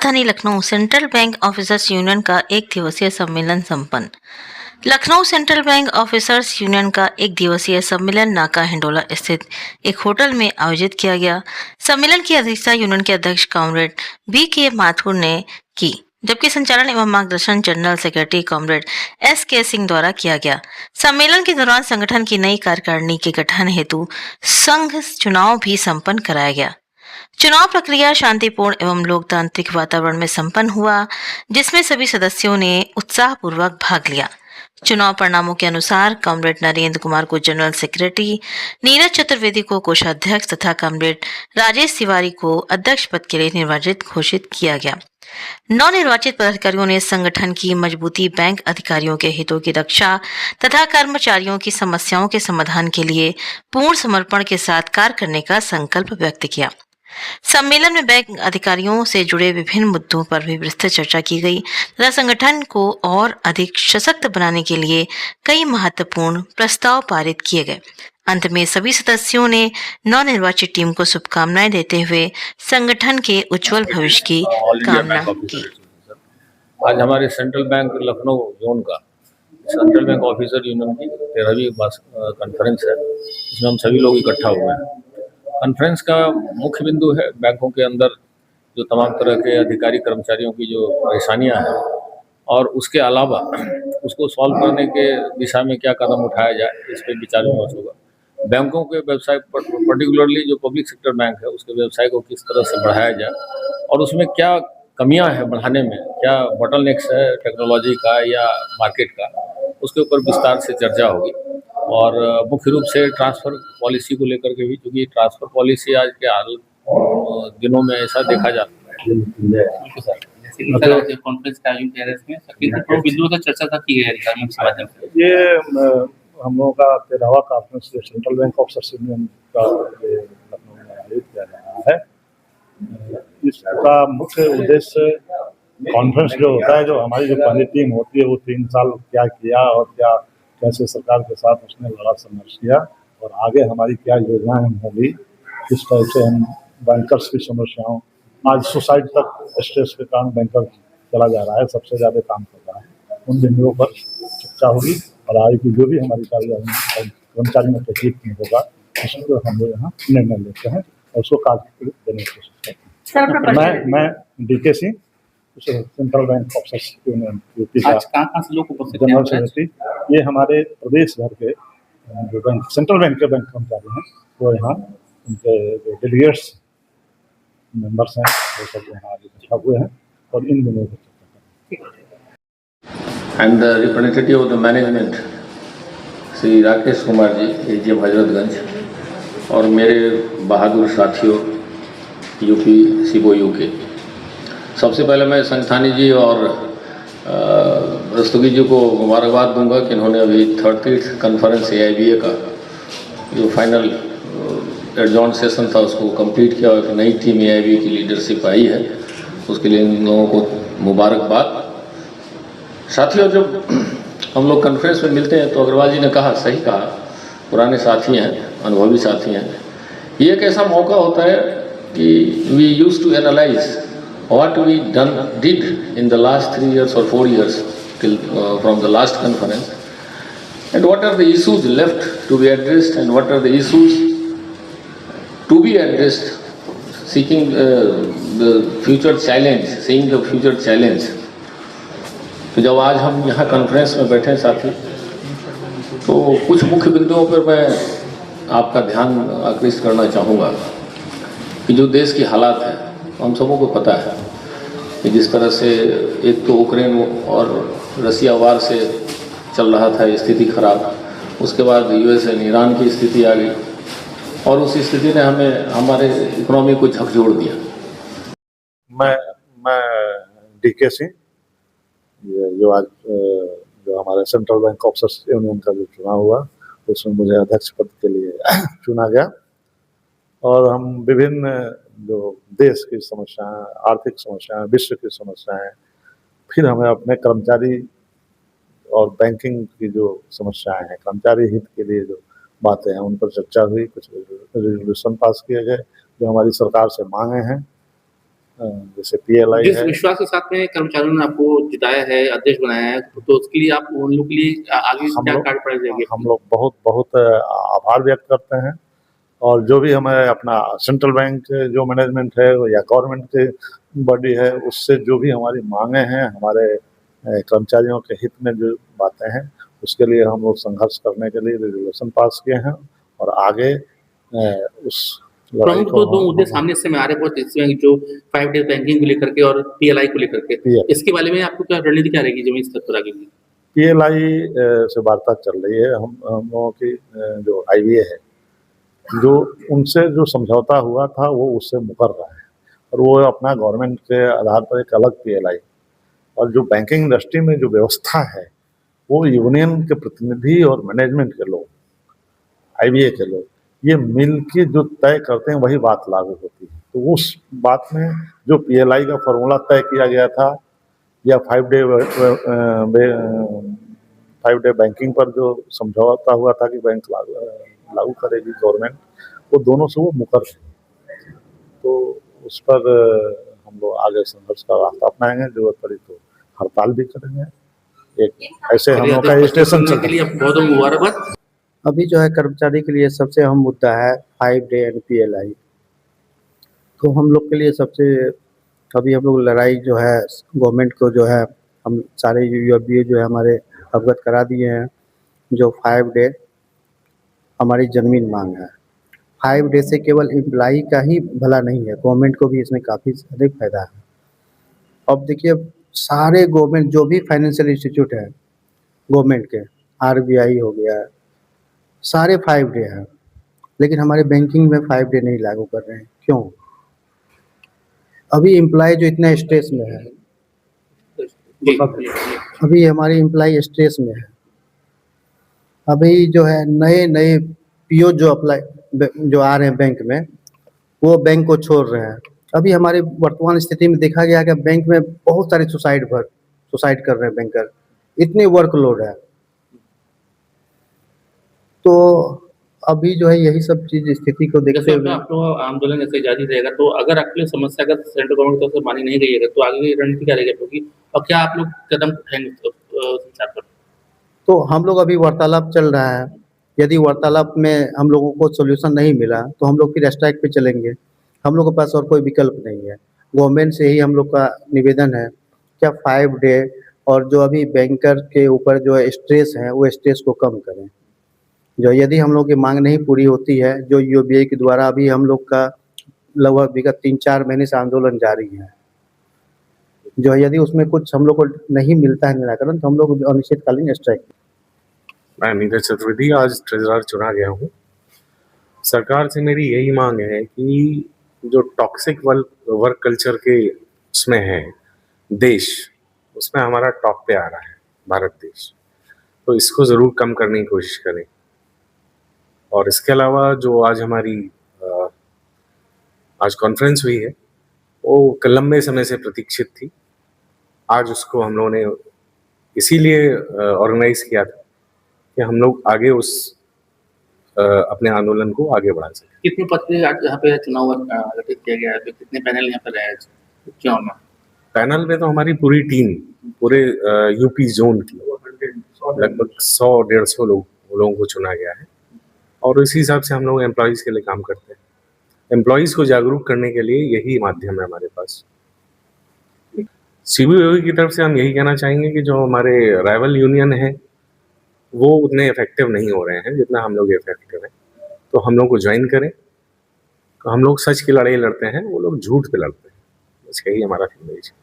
राजधानी Lucknow central bank officers union का एक दिवसीय सम्मेलन संपन्न। Lucknow central bank officers union का एक दिवसीय सम्मेलन नाका हिंडोला स्थित एक होटल में आयोजित किया गया। सम्मेलन की अध्यक्षता यूनियन के अध्यक्ष कॉमरेड बी.के. माथुर ने की, जबकि संचालन एवं मार्गदर्शन general secretary comrade SK. Singh द्वारा किया गया। सम्मेलन के दौरान संगठन की नई कार्यकारिणी के गठन हेतु संघ चुनाव भी संपन्न कराया गया। चुनाव प्रक्रिया शांतिपूर्ण एवं लोकतांत्रिक वातावरण में संपन्न हुआ, जिसमें सभी सदस्यों ने उत्साहपूर्वक भाग लिया। चुनाव परिणामों के अनुसार कॉमरेड नरेंद्र कुमार को जनरल सेक्रेटरी, नीरज चतुर्वेदी को कोषाध्यक्ष तथा कॉमरेड राजेश तिवारी को अध्यक्ष पद के लिए निर्वाचित घोषित किया गया। नवनिर्वाचित पदाधिकारियों ने संगठन की मजबूती, बैंक अधिकारियों के हितों की रक्षा तथा कर्मचारियों की समस्याओं के समाधान के लिए पूर्ण समर्पण के साथ कार्य करने का संकल्प व्यक्त किया। सम्मेलन में बैंक अधिकारियों से जुड़े विभिन्न मुद्दों पर भी विस्तृत चर्चा की गई तथा संगठन को और अधिक सशक्त बनाने के लिए कई महत्वपूर्ण प्रस्ताव पारित किए गए। अंत में सभी सदस्यों ने नवनिर्वाचित टीम को शुभकामनाएं देते हुए संगठन के उज्जवल भविष्य की कामना की। आज हमारे सेंट्रल बैंक लखनऊ जोन का सेंट्रल बैंक ऑफिसर यूनियन की 13वीं कॉन्फ्रेंस है, इसमें हम सभी लोग इकट्ठा हुए हैं। कॉन्फ्रेंस का मुख्य बिंदु है बैंकों के अंदर जो तमाम तरह के अधिकारी कर्मचारियों की जो परेशानियां हैं और उसके अलावा उसको सॉल्व करने के दिशा में क्या कदम उठाया जाए, इस पर विचार विमर्श होगा। बैंकों के व्यवसाय पर्टिकुलरली जो पब्लिक सेक्टर बैंक है उसके व्यवसाय को किस तरह से बढ़ाया जाए और उसमें क्या कमियां हैं बढ़ाने में, क्या बॉटलनेक्स है टेक्नोलॉजी का या मार्केट का, उसके ऊपर विस्तार से चर्चा होगी। और मुख्य रूप से ट्रांसफ़र पॉलिसी को लेकर के भी, क्योंकि ट्रांसफ़र पॉलिसी आज के दिनों में ऐसा देखा जाता है। ये हम लोगों का 13वां conference central bank officers union का लखनऊ में आयोजित किया जा रहा है। इसका मुख्य उद्देश्य कॉन्फ्रेंस जो होता है, जो हमारी जो पहली टीम होती है वो 3 साल क्या किया और क्या कैसे सरकार के साथ उसने लड़ा संघर्ष किया और आगे हमारी क्या योजनाएं होगी, किस टाइप से हम बैंकर्स की समस्याओं, आज सुसाइड तक स्ट्रेस के कारण बैंकर चला जा रहा है, सबसे ज़्यादा काम कर रहा है, उन बिंदुओं पर चर्चा होगी और आगे की जो भी हमारी कार्यवाही कर्मचारियों के हित में होगा उसको हम लोग यहाँ निर्णय लेते हैं और उसको कार्य देने की कोशिश करते हैं। मैं DK. Singh, central bank officers union UP का जनरल सेक्रेटरी। ये हमारे प्रदेश भर के जो बैंक सेंट्रल बैंक के बैंक कर्मचारी हैं वो यहाँ उनके जो डेलीगेट्स मेंबर्स हैं वो सब यहाँ इकट्ठा हुए हैं और इन दिनों पर चर्चा करेंगे। And the representative of the management Shri Rakesh Kumar ji, AGM Hazratganj, और मेरे बहादुर साथियों यूपी सीबो यूके। सबसे पहले मैं संस्थानी जी और रस्तोगी जी को मुबारकबाद दूंगा कि इन्होंने अभी 30th कॉन्फ्रेंस AIBA का जो फाइनल एडजॉर्न सेशन था उसको कंप्लीट किया और एक नई टीम AIBA की लीडरशिप आई है, उसके लिए इन लोगों को मुबारकबाद। साथियों, जब हम लोग कॉन्फ्रेंस में मिलते हैं तो अग्रवाल जी ने कहा, सही कहा, पुराने साथी हैं, अनुभवी साथी हैं। ये एक ऐसा मौका होता है कि we used to analyze what we did in the last 3 years or 4 years till from the last conference, and what are the issues left to be addressed and what are the issues to be addressed, seeking the future challenge, seeing the future challenge। तो जब आज हम यहाँ conference में बैठे साथी, तो कुछ मुख्य बिंदुओं पर मैं आपका ध्यान आकृष्ट करना चाहूँगा कि जो देश की हालात है हम सबों को पता है कि जिस तरह से एक तो यूक्रेन और रसिया वार से चल रहा था स्थिति खराब, उसके बाद US एंड ईरान की स्थिति आ गई और उस स्थिति ने हमें हमारे इकोनॉमी को झकझोर दिया। मैं डी.के. सिंह, जो आज जो हमारे सेंट्रल बैंक ऑफिसर्स यूनियन का जो चुनाव हुआ उसमें मुझे अध्यक्ष पद के लिए चुना गया और हम विभिन्न जो देश की समस्याएं, आर्थिक समस्याएं, विश्व की समस्याएं, फिर हमें अपने कर्मचारी और बैंकिंग की जो समस्याएं हैं, कर्मचारी हित के लिए जो बातें हैं उन पर चर्चा हुई। कुछ रेजोल्यूशन पास किए गए जो हमारी सरकार से मांगे हैं। जैसे PLI जिस है। विश्वास के साथ में कर्मचारियों ने आपको जिताया है, अध्यक्ष बनाया है, तो उसके लिए आप उन लोगों के लिए आगे हम क्या लोग कार्यप्रणाली रहेगी? हम लोग बहुत बहुत आभार व्यक्त करते हैं, और जो भी हमें अपना सेंट्रल बैंक जो मैनेजमेंट है या गवर्नमेंट की बॉडी है, उससे जो भी हमारी मांगे हैं, हमारे कर्मचारियों के हित में जो बातें हैं, उसके लिए हम लोग संघर्ष करने के लिए रेजोल्यूशन पास किए हैं, और आगे उस लड़ाई प्रमुख को दो मुद्दे सामने से में आ रहे हैं बहुत, इसमें जो 5 डे बैंकिंग को लेकर के और PLI को लेकर के, PLI इसके बारे में आपको क्या रणनीति क्या रहेगी जमीन स्तर पर आगे की? PLI से वार्ता चल रही है। हम लोगों की जो IBA है, जो उनसे जो समझौता हुआ था वो उससे मुकर रहा है, और वो अपना गवर्नमेंट के आधार पर एक अलग PLI, और जो बैंकिंग इंडस्ट्री में जो व्यवस्था है वो यूनियन के प्रतिनिधि और मैनेजमेंट के लोग, IBA के लोग, ये मिल के जो तय करते हैं वही बात लागू होती है। तो उस बात में जो PLI का फॉर्मूला तय किया गया था, या 5 डे बैंकिंग पर जो समझौता हुआ था कि बैंक लागू करेगी गवर्नमेंट, वो दोनों से वो मुकर गए। तो उस पर हम लोग आगे संघर्ष का रास्ता अपनाएंगे, जरूरत पड़ी तो हड़ताल भी करेंगे। एक ऐसे हम लोग का स्टेशन चल के लिए आपको बहुत बहुत मुबारकबाद। अभी जो है कर्मचारी के लिए सबसे अहम मुद्दा है 5 डे एंड PLI। तो हम लोग के लिए सबसे अभी हम लोग लड़ाई जो है गवर्नमेंट को जो है हम सारे UABA जो है हमारे अवगत करा दिए हैं। जो 5 डे हमारी जन्मन मांग है। 5 डे से केवल एम्प्लॉई का ही भला नहीं है, गवर्नमेंट को भी इसमें काफ़ी अधिक फायदा है। अब देखिए सारे गवर्नमेंट जो भी फाइनेंशियल इंस्टीट्यूट है गवर्नमेंट के, RBI हो गया, सारे 5 डे हैं, लेकिन हमारे बैंकिंग में 5 डे नहीं लागू कर रहे हैं। क्यों? अभी एम्प्लॉय जो इतना स्ट्रेस में है, अभी हमारी एम्प्लॉय स्ट्रेस में है। अभी जो है नए नए PO जो जो आ रहे हैं बैंक में, वो बैंक को छोड़ रहे हैं। अभी हमारी वर्तमान स्थिति में देखा गया कि बैंक में बहुत सारे सुसाइड कर रहे हैं बैंकर, इतनी वर्कलोड है। तो अभी जो है यही सब चीज स्थिति को देखते जैसे हुए आप लोग आंदोलन ऐसे जारी रहेगा, तो अगर आपके लिए समस्या अगर सेंट्रल गवर्नमेंट की तरफ से मानी नहीं गई है, तो आगे की रणनीति क्या रहेगी आपकी, और क्या आप लोग कदम उठाएंगे संचार पर? तो हम लोग अभी वार्तालाप चल रहा है। यदि वार्तालाप में हम लोगों को सॉल्यूशन नहीं मिला तो हम लोग फिर स्ट्राइक पे चलेंगे। हम लोग के पास और कोई विकल्प नहीं है। गवर्नमेंट से ही हम लोग का निवेदन है, क्या 5 डे और जो अभी बैंकर के ऊपर जो है स्ट्रेस है, वो स्ट्रेस को कम करें। जो यदि हम लोग की मांग नहीं पूरी होती है, जो UABA के द्वारा अभी हम लोग का लगभग विगत 3-4 महीने से आंदोलन जारी है, जो यदि उसमें कुछ हम लोग को नहीं मिलता है निराकरण, तो हम लोग अनिश्चितकालीन स्ट्राइक। मैं नीरज चतुर्वेदी आज ट्रेजरर चुना गया हूँ। सरकार से मेरी यही मांग है कि जो टॉक्सिक वर्क कल्चर के उसमें है देश, उसमें हमारा टॉप पे आ रहा है भारत देश, तो इसको ज़रूर कम करने की कोशिश करें। और इसके अलावा जो आज हमारी आज कॉन्फ्रेंस हुई है, वो लंबे समय से प्रतीक्षित थी। आज उसको हम लोगों ने इसीलिए ऑर्गेनाइज किया था कि हम लोग आगे उस अपने आंदोलन को आगे बढ़ा सकें। कितने पद पे आज यहाँ पे चुनाव गठित किया गया है, तो कितने पैनल यहाँ पे रहे चुनाव में? पैनल में तो हमारी पूरी टीम, पूरे UP जोन की लगभग 100-150 लोगों को चुना गया है, और इसी हिसाब से हम लोग एम्प्लॉयज़ के लिए काम करते हैं। एम्प्लॉयज़ को जागरूक करने के लिए यही माध्यम है हमारे पास। CBOE की तरफ से हम यही कहना चाहेंगे कि जो हमारे राइवल यूनियन है वो उतने इफेक्टिव नहीं हो रहे हैं जितना हम लोग इफेक्टिव हैं, तो हम लोग को ज्वाइन करें। तो हम लोग सच की लड़ाई लड़ते हैं, वो लोग झूठ पे लड़ते हैं। बस यही हमारा संदेश है।